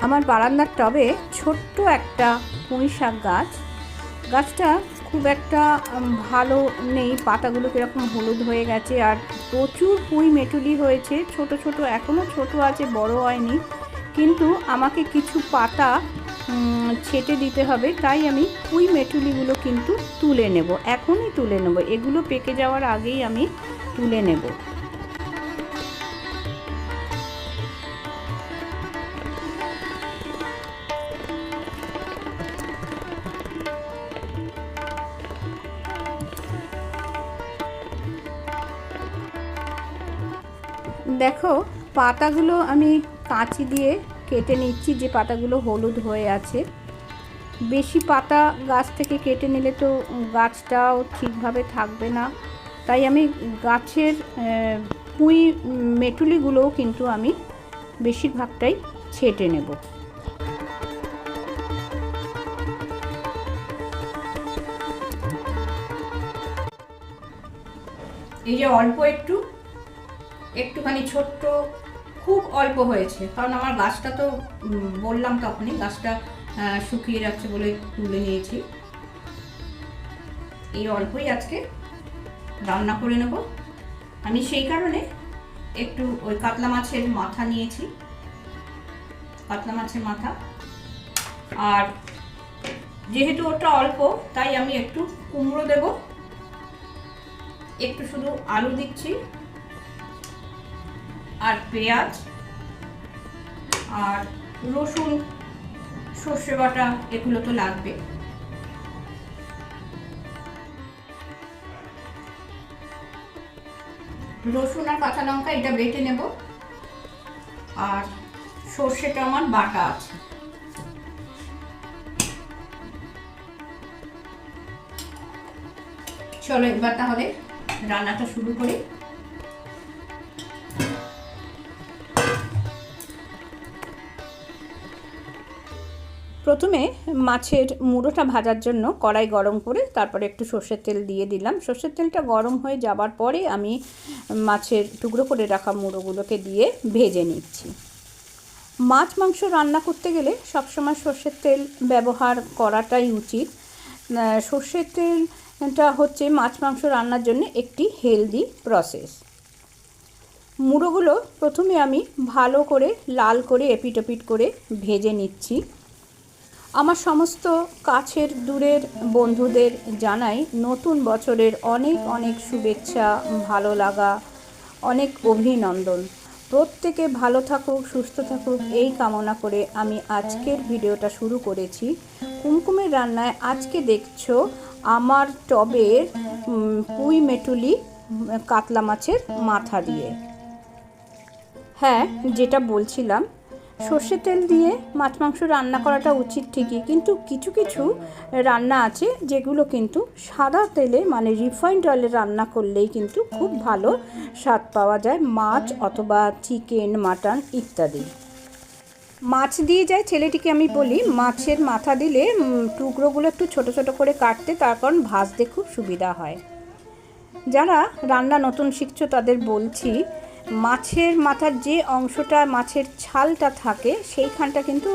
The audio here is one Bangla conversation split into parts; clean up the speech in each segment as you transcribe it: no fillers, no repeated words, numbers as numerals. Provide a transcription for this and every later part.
আমার বারান্দার টবে ছোট্ট একটা পুঁই শাক গাছটা খুব একটা ভালো নেই, পাতাগুলো কীরকম হলুদ হয়ে গেছে, আর প্রচুর পুঁই মেটুলি হয়েছে, ছোট ছোট এখনও ছোট আছে, বড় হয়নি। কিন্তু আমাকে কিছু পাতা ছেটে দিতে হবে, তাই আমি পুঁই মেটুলিগুলো কিন্তু তুলে নেব, এখনই তুলে নেব, এগুলো পেকে যাওয়ার আগেই আমি তুলে নেব। দেখো পাতাগুলো আমি কাঁচি দিয়ে কেটে নিচ্ছি, যে পাতাগুলো হলুদ হয়ে আছে। বেশি পাতা গাছ থেকে কেটে নিলে তো গাছটাও ঠিকভাবে থাকবে না, তাই আমি গাছের পুঁই মেটুলিগুলোও কিন্তু আমি বেশিরভাগটাই ছেটে নেব। এই যে অল্প একটুখানি ছোট্ট, খুব অল্প হয়েছে, কারণ আমার গাছটা তো বললাম তখনই গাছটা শুকিয়ে যাচ্ছে বলে তুলে নিয়েছি। এই অল্পই আজকে রান্না করে নেব আমি, সেই কারণে একটু ওই কাতলা মাছের মাথা নিয়েছি, কাতলা মাছের মাথা। আর যেহেতু ওটা অল্প তাই আমি একটু কুমড়ো দেব, একটু শুধু আলু দিচ্ছি, আর পেঁয়াজ আর রসুন, সর্ষে বাটা, এগুলো তো লাগবে। রসুন আর কাঁচা লঙ্কা এটা বেটে নেব, আর সর্ষেটা আমার বাটা আছে। চলো এবার তাহলে রান্নাটা শুরু করি। প্রথমে মাছের মুড়োটা ভাজার জন্য কড়াই গরম করে তারপরে একটু সর্ষের তেল দিয়ে দিলাম। সর্ষের তেলটা গরম হয়ে যাবার পরে আমি মাছের টুকরো করে রাখা মুড়োগুলোকে দিয়ে ভেজে নিচ্ছি। মাছ মাংস রান্না করতে গেলে সবসময় সর্ষের তেল ব্যবহার করাটাই উচিত। সর্ষের তেলটা হচ্ছে মাছ মাংস রান্নার জন্য একটি হেলদি প্রসেস। মুড়োগুলো প্রথমে আমি ভালো করে লাল করে এপিট ওপিট করে ভেজে নিচ্ছি। আমার সমস্ত কাছের দূরের বন্ধুদের জানাই নতুন বছরের অনেক অনেক শুভেচ্ছা, ভালো লাগা, অনেক অভিনন্দন। প্রত্যেকে ভালো থাকুক, সুস্থ থাকুক, এই কামনা করে আমি আজকের ভিডিওটা শুরু করেছি। কুমকুমের রান্নায় আজকে দেখছো আমার টবের পুঁই মেটুলি কাতলা মাছের মাথা দিয়ে। হ্যাঁ, যেটা বলছিলাম, সর্ষের তেল দিয়ে মাছ মাংস রান্না করাটা উচিত ঠিকই, কিন্তু কিছু কিছু রান্না আছে যেগুলো কিন্তু সাদা তেলে মানে রিফাইন্ড অয়েলে রান্না করলেই কিন্তু খুব ভালো স্বাদ পাওয়া যায়, মাছ অথবা চিকেন, মাটন ইত্যাদি। মাছ দিয়ে যায় ছেলেটিকে আমি বলি মাছের মাথা দিলে টুকরোগুলো একটু ছোট ছোট করে কাটতে, তার কারণ ভাজতে খুব সুবিধা হয়। যারা রান্না নতুন শিখছো তাদের বলছি, মাছের মাথার যে অংশটা মাছের ছালটা থাকে সেইখানটা কিন্তু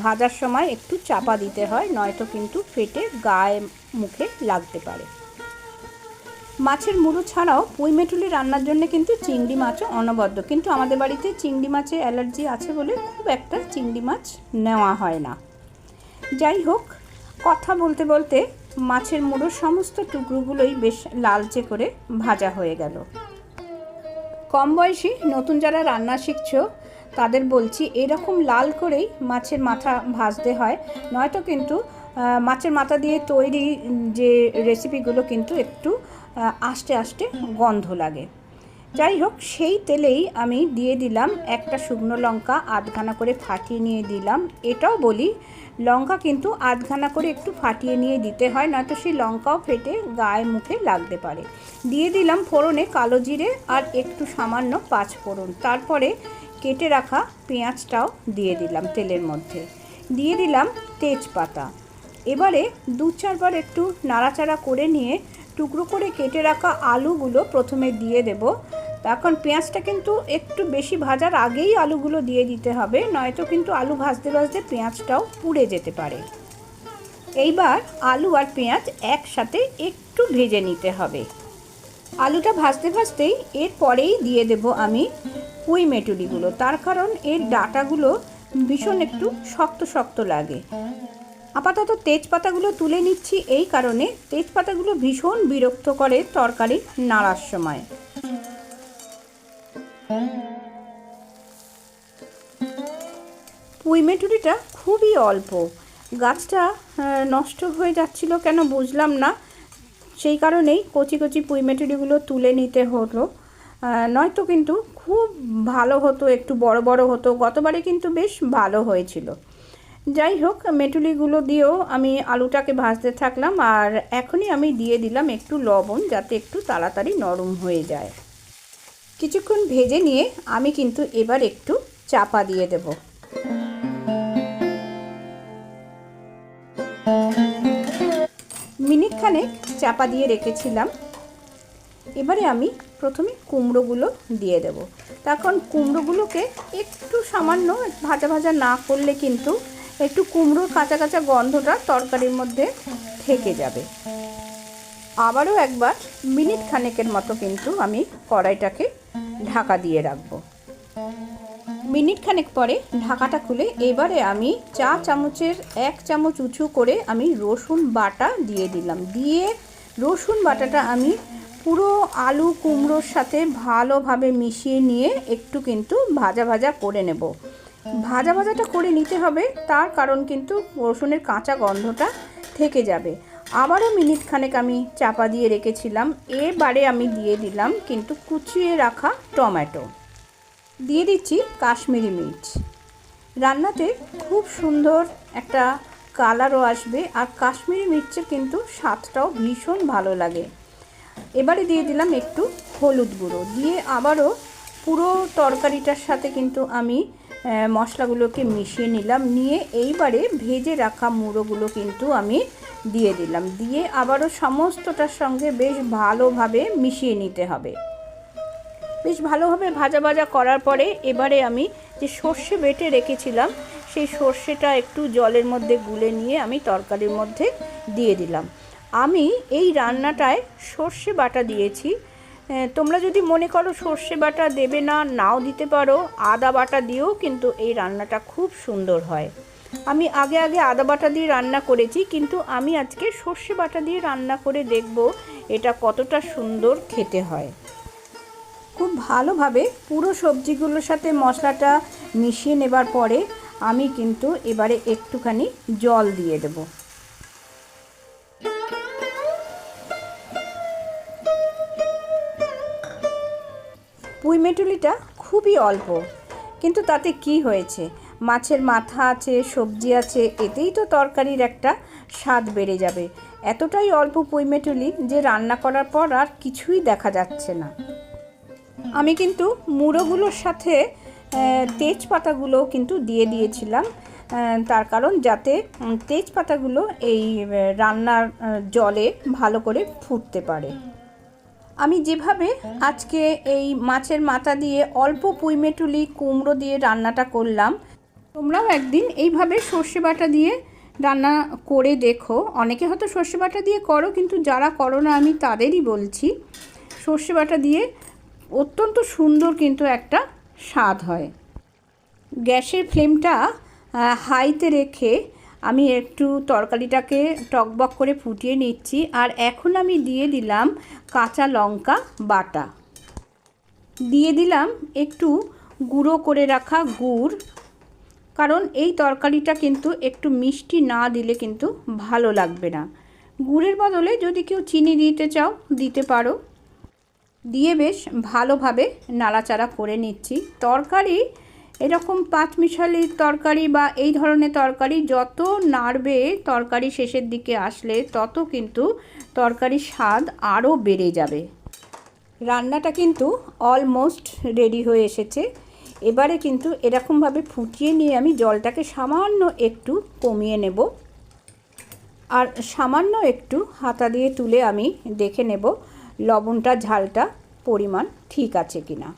ভাজার সময় একটু চাপা দিতে হয়, নয়তো কিন্তু ফেটে গায়ে মুখে লাগতে পারে। মাছের মুড়ো ছাড়াও পুঁই মেটুলি রান্নার জন্য কিন্তু চিংড়ি মাছও অনবদ্য, কিন্তু আমাদের বাড়িতে চিংড়ি মাছে অ্যালার্জি আছে বলে খুব একটা চিংড়ি মাছ নেওয়া হয় না। যাই হোক, কথা বলতে বলতে মাছের মুড়োর সমস্ত টুকরোগুলোই বেশ লালচে করে ভাজা হয়ে গেল। কম বয়সী নতুন যারা রান্না শিখছো তাদের বলছি এরকম লাল করেই মাছের মাথা ভাজতে হয়, নয়তো কিন্তু মাছের মাথা দিয়ে তৈরি যে রেসিপিগুলো কিন্তু একটু আস্তে আস্তে গন্ধ লাগে। যাই হোক, সেই তেলেই আমি দিয়ে দিলাম একটা শুকনো লঙ্কা, আধখানা করে ফাটিয়ে নিয়ে দিলাম। এটাও বলি লঙ্কা কিন্তু আধখানা করে একটু ফাটিয়ে নিয়ে দিতে হয়, নয়তো সেই লঙ্কাও ফেটে গায়ে মুখে লাগতে পারে। দিয়ে দিলাম ফোড়নে কালো জিরে আর একটু সামান্য পাঁচ ফোড়ন, তারপরে কেটে রাখা পেঁয়াজটাও দিয়ে দিলাম তেলের মধ্যে, দিয়ে দিলাম তেজপাতা। এবারে দু চারবার একটু নাড়াচাড়া করে নিয়ে টুকরো করে কেটে রাখা আলুগুলো প্রথমে দিয়ে দেব, এখন পেঁয়াজটা কিন্তু একটু বেশি ভাজার আগেই আলুগুলো দিয়ে দিতে হবে, নয়তো কিন্তু আলু ভাজতে ভাজতে পেঁয়াজটাও পুড়ে যেতে পারে। এইবার আলু আর পেঁয়াজ একসাথে একটু ভেজে নিতে হবে। আলুটা ভাজতে ভাজতেই এরপরেই দিয়ে দেব আমি পুঁই মেটুলিগুলো, তার কারণ এর ডাঁটাগুলো ভীষণ একটু শক্ত শক্ত লাগে। আপাতত তেজপাতাগুলো তুলে নিচ্ছি এই কারণে, তেজপাতাগুলো ভীষণ বিরক্ত করে তরকারি নাড়ার সময়। পুঁই মেটুরিটা খুবই অল্প, গাছটা নষ্ট হয়ে যাচ্ছিল কেন বুঝলাম না, সেই কারণেই কচি কচি পুঁই মেটুরিগুলো তুলে নিতে হলো, নয়তো কিন্তু খুব ভালো হতো, একটু বড় বড় হতো। গতবারে কিন্তু বেশ ভালো হয়েছিল। যাই হোক, মেটুলিগুলো দিয়েও আমি আলুটাকে ভাজতে থাকলাম, আর এখনই আমি দিয়ে দিলাম একটু লবণ, যাতে একটু তাড়াতাড়ি নরম হয়ে যায়। কিছুক্ষণ ভেজে নিয়ে আমি কিন্তু এবার একটু চাপা দিয়ে দেব। মিনিট খানেক চাপা দিয়ে রেখেছিলাম। এবারে আমি প্রথমে কুমড়োগুলো দিয়ে দেব। তখন কুমড়োগুলোকে একটু সামান্য ভাজা ভাজা না করলে কিন্তু একটু কুমড়োর কাঁচা কাঁচা গন্ধটা তরকারির মধ্যে থেকে যাবে। আবারও একবার মিনিট খানেকের মতো কিন্তু আমি কড়াইটাকে ঢাকা দিয়ে রাখবো। মিনিট খানেক পরে ঢাকাটা খুলে এবারে আমি চা চামচের 1 চামচ উঁচু করে আমি রসুন বাটা দিয়ে দিলাম। দিয়ে রসুন বাটাটা আমি পুরো আলু কুমড়োর সাথে ভালোভাবে মিশিয়ে নিয়ে একটু কিন্তু ভাজা ভাজা করে নেব। ভাজা ভাজাটা করে নিতে হবে, তার কারণ কিন্তু রসুনের কাঁচা গন্ধটা থেকে যাবে। আবারও মিনিট খানেক আমি চাপা দিয়ে রেখেছিলাম। এবারে আমি দিয়ে দিলাম কিন্তু কুচিয়ে রাখা টমেটো, দিয়ে দিচ্ছি কাশ্মীরি মির্চ। রান্নাতে খুব সুন্দর একটা কালারও আসবে, আর কাশ্মীরি মির্চের কিন্তু স্বাদটাও ভীষণ ভালো লাগে। এবারে দিয়ে দিলাম একটু হলুদ গুঁড়ো, দিয়ে আবারও পুরো তরকারিটার সাথে কিন্তু আমি মশলাগুলোকে মিশিয়ে নিলাম। নিয়ে এইবারে ভেজে রাখা মুড়োগুলো কিন্তু আমি দিয়ে দিলাম। দিয়ে আবারও সমস্তটার সঙ্গে বেশ ভালোভাবে মিশিয়ে নিতে হবে। বেশ ভালোভাবে ভাজা ভাজা করার পরে এবারে আমি যে সর্ষে বেটে রেখেছিলাম সেই সর্ষেটা একটু জলের মধ্যে গুলে নিয়ে আমি তরকারির মধ্যে দিয়ে দিলাম। আমি এই রান্নাটায় সর্ষে বাটা দিয়েছি। তোমরা যদি মনে করো সর্ষে বাটা দেবে না, নাও দিতে পারো। আদা বাটা দিয়েও কিন্তু এই রান্নাটা খুব সুন্দর হয়। আমি আগে আদা বাটা দিয়ে রান্না করেছি, কিন্তু আমি আজকে সর্ষে বাটা দিয়ে রান্না করে দেখব এটা কতটা সুন্দর খেতে হয়। খুব ভালোভাবে পুরো সবজিগুলোর সাথে মশলাটা মিশিয়ে নেবার পরে আমি কিন্তু এবারে একটুখানি জল দিয়ে দেব। পুঁই মেটুলিটা খুবই অল্প, কিন্তু তাতে কি হয়েছে, মাছের মাথা আছে, সবজি আছে, এতেই তো তরকারির একটা স্বাদ বেড়ে যাবে। এতটাই অল্প পুঁই মেটুলি যে রান্না করার পর আর কিছুই দেখা যাচ্ছে না। আমি কিন্তু মুড়োগুলোর সাথে তেজপাতাগুলোও কিন্তু দিয়ে দিয়েছিলাম, তার কারণ যাতে তেজপাতাগুলো এই রান্নার জলে ভালো করে ফুটতে পারে। আমি যেভাবে আজকে এই মাছের মাথা দিয়ে অল্প পুঁই মেটুলি কুমড়ো দিয়ে রান্নাটা করলাম, তোমরাও একদিন এইভাবে সর্ষে বাটা দিয়ে রান্না করে দেখো। অনেকে হয়তো সর্ষে বাটা দিয়ে করো, কিন্তু যারা করো না আমি তাদেরই বলছি, সর্ষে বাটা দিয়ে অত্যন্ত সুন্দর কিন্তু একটা স্বাদ হয়। গ্যাসের ফ্লেমটা হাইতে রেখে আমি একটু তরকারিটাকে টকবক করে ফুটিয়ে নিচ্ছি। আর এখন আমি দিয়ে দিলাম কাঁচা লঙ্কা বাটা, দিয়ে দিলাম একটু গুঁড়ো করে রাখা গুড়, কারণ এই তরকারিটা কিন্তু একটু মিষ্টি না দিলে কিন্তু ভালো লাগবে না। গুড়ের বদলে যদি কেউ চিনি দিতে চাও দিতে পারো। দিয়ে বেশ ভালোভাবে নাড়াচাড়া করে নিচ্ছি। তরকারি এরকম পাঁচমিশালির তরকারি বা এই ধরনের তরকারি যত নাড়বে তরকারি শেষের দিকে আসলে তত কিন্তু তরকারির স্বাদ আরও বেড়ে যাবে। রান্নাটা কিন্তু অলমোস্ট রেডি হয়ে এসেছে। এবারে কিন্তু এরকমভাবে ফুটিয়ে নিয়ে আমি জলটাকে সামান্য একটু কমিয়ে নেব, আর সামান্য একটু হাতা দিয়ে তুলে আমি দেখে নেব লবণটা ঝালটা পরিমাণ ঠিক আছে কিনা।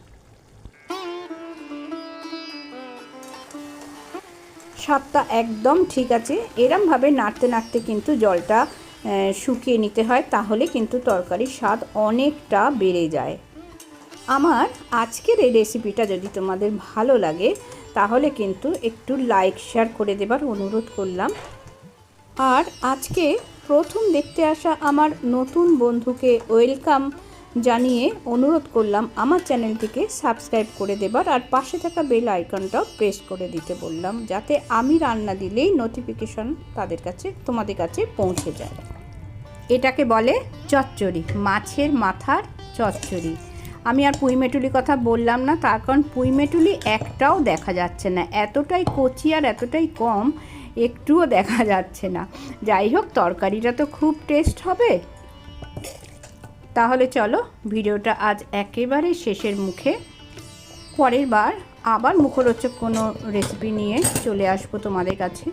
স্বাদটা একদম ঠিক আছে। এরমভাবে নাড়তে নাড়তে কিন্তু জলটা শুকিয়ে নিতে হয়, তাহলে কিন্তু তরকারির স্বাদ অনেকটা বেড়ে যায়। আমার আজকের এই রেসিপিটা যদি তোমাদের ভালো লাগে তাহলে কিন্তু একটু লাইক শেয়ার করে দেবার অনুরোধ করলাম। আর আজকে প্রথম দেখতে আসা আমার নতুন বন্ধুকে ওয়েলকাম জানিয়ে অনুরোধ করলাম আমার চ্যানেলটিকে সাবস্ক্রাইব করে দেবার, আর পাশে থাকা বেল আইকনটাও প্রেস করে দিতে বললাম, যাতে আমি রান্না দিলেই নোটিফিকেশন তোমাদের কাছে পৌঁছে যায়। এটাকে বলে চচ্চড়ি, মাছের মাথার চচ্চড়ি। আমি আর পুঁইমেটুলি কথা বললাম না, তার কারণ পুঁইমেটুলি একটাও দেখা যাচ্ছে না, এতটাই কচি আর এতটাই কম, একটুও দেখা যাচ্ছে না। যাই হোক, তরকারিটা তো খুব টেস্ট হবে। তাহলে চলো, ভিডিওটা আজ একেবারে শেষের মুখে। পরের বার আবার মুখরোচক কোনো রেসিপি নিয়ে চলে আসবো তোমাদের কাছে।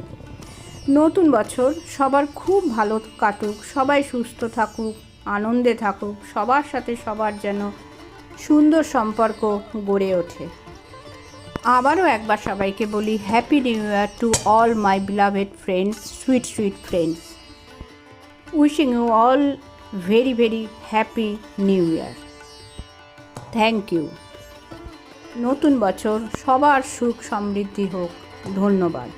নতুন বছর সবার খুব ভালো কাটুক, সবাই সুস্থ থাকুক, আনন্দে থাকুক, সবার সাথে সবার যেন সুন্দর সম্পর্ক গড়ে ওঠে। আবারও একবার সবাইকে বলি happy new year to all my beloved friends, sweet sweet friends. Wishing you all very very happy new year. Thank you. নতুন বছর সবার সুখ সমৃদ্ধি হোক। ধন্যবাদ।